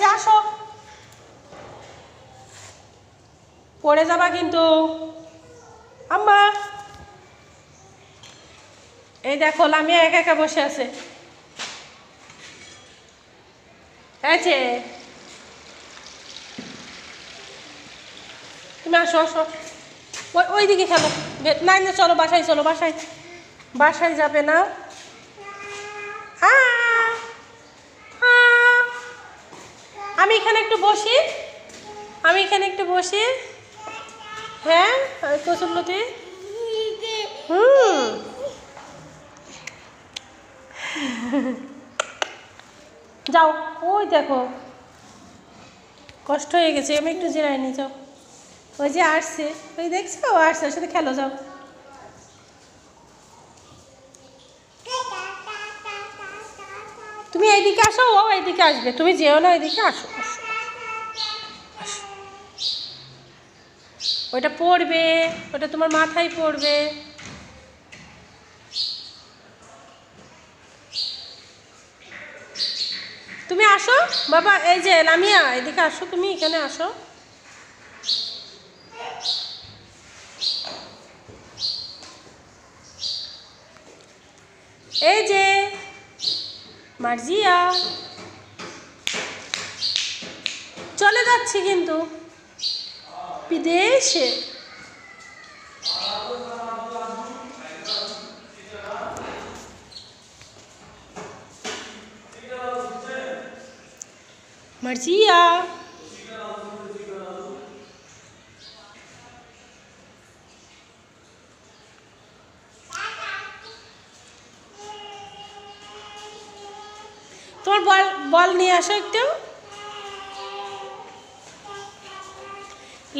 যে আসো, পড়ে যাবা কিন্তু। আম্মা এই দেখো লামিয়া একা একা বসে আছে। এই যে তুমি আসো আসো, ওই দিকে খেলো। নাই না, চলো বাসায়, চলো বাসায়। বাসায় যাবে না? আমি এখানে একটু বসি, আমি এখানে একটু বসি। হ্যাঁ কসুরলতি, যাও। ওই দেখো কষ্ট হয়ে গেছে, আমি একটু জিরাই নি। যাও, ওই যে আসছে, ওই দেখছো ও আসছে, ওর সাথে খেলো। যাও, তুমি এইদিকে আসো, ও এইদিকে আসবে। তুমি যেও না, এইদিকে আসো। ওইটা পড়বে, ওটা তোমার মাথায় পড়বে। তুমি আসো বাবা, এই যে লামিয়া এদিকে আসো, তুমি এখানে আসো। এই যে মার্জিয়া চলে যাচ্ছি কিন্তু বিদেশে। মার্জিয়া তোমার বল, বল নিয়ে আসো একটু।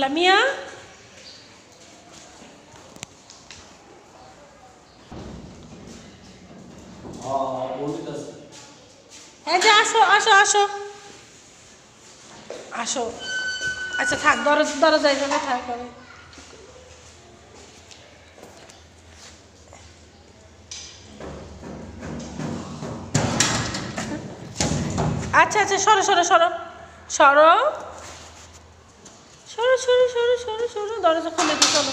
লামিয়া হ্যাঁ যে আসো আসো আসো আসো। আচ্ছা থাক, দরজায় যাবে, থাক করে। আচ্ছা আচ্ছা, সরো সরো সরো সরো সরো সরো সরো সরো সরো, দরজা খুলে দিই। চলো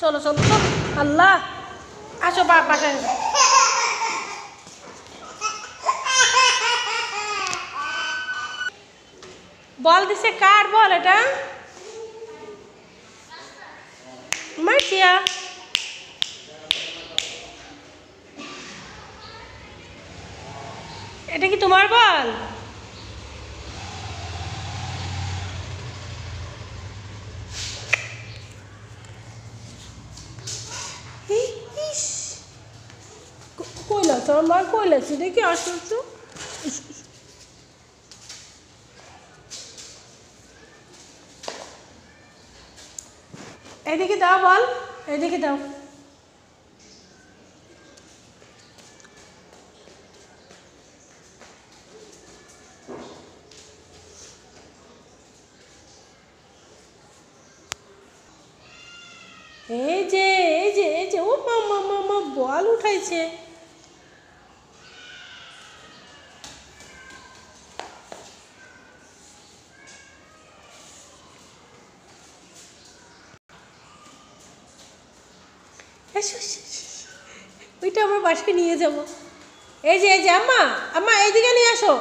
চলো চলো চলো। আল্লাহ, আসো বাসায়। বল দিছে কার বল এটা? মার্জিয়া এটা কি তোমার বল? কইলা তো আমার, কইলাছি দেখি আসো তো। এদিকে দাও বল, এদিকে দাও। এই যে এই যে এই যে, ও মামা মামা বল উঠাইছে। ওইটা আমার বাসায় নিয়ে যাবো। এই যে আম্মা, আম্মা এইদিকে নিয়ে আসো।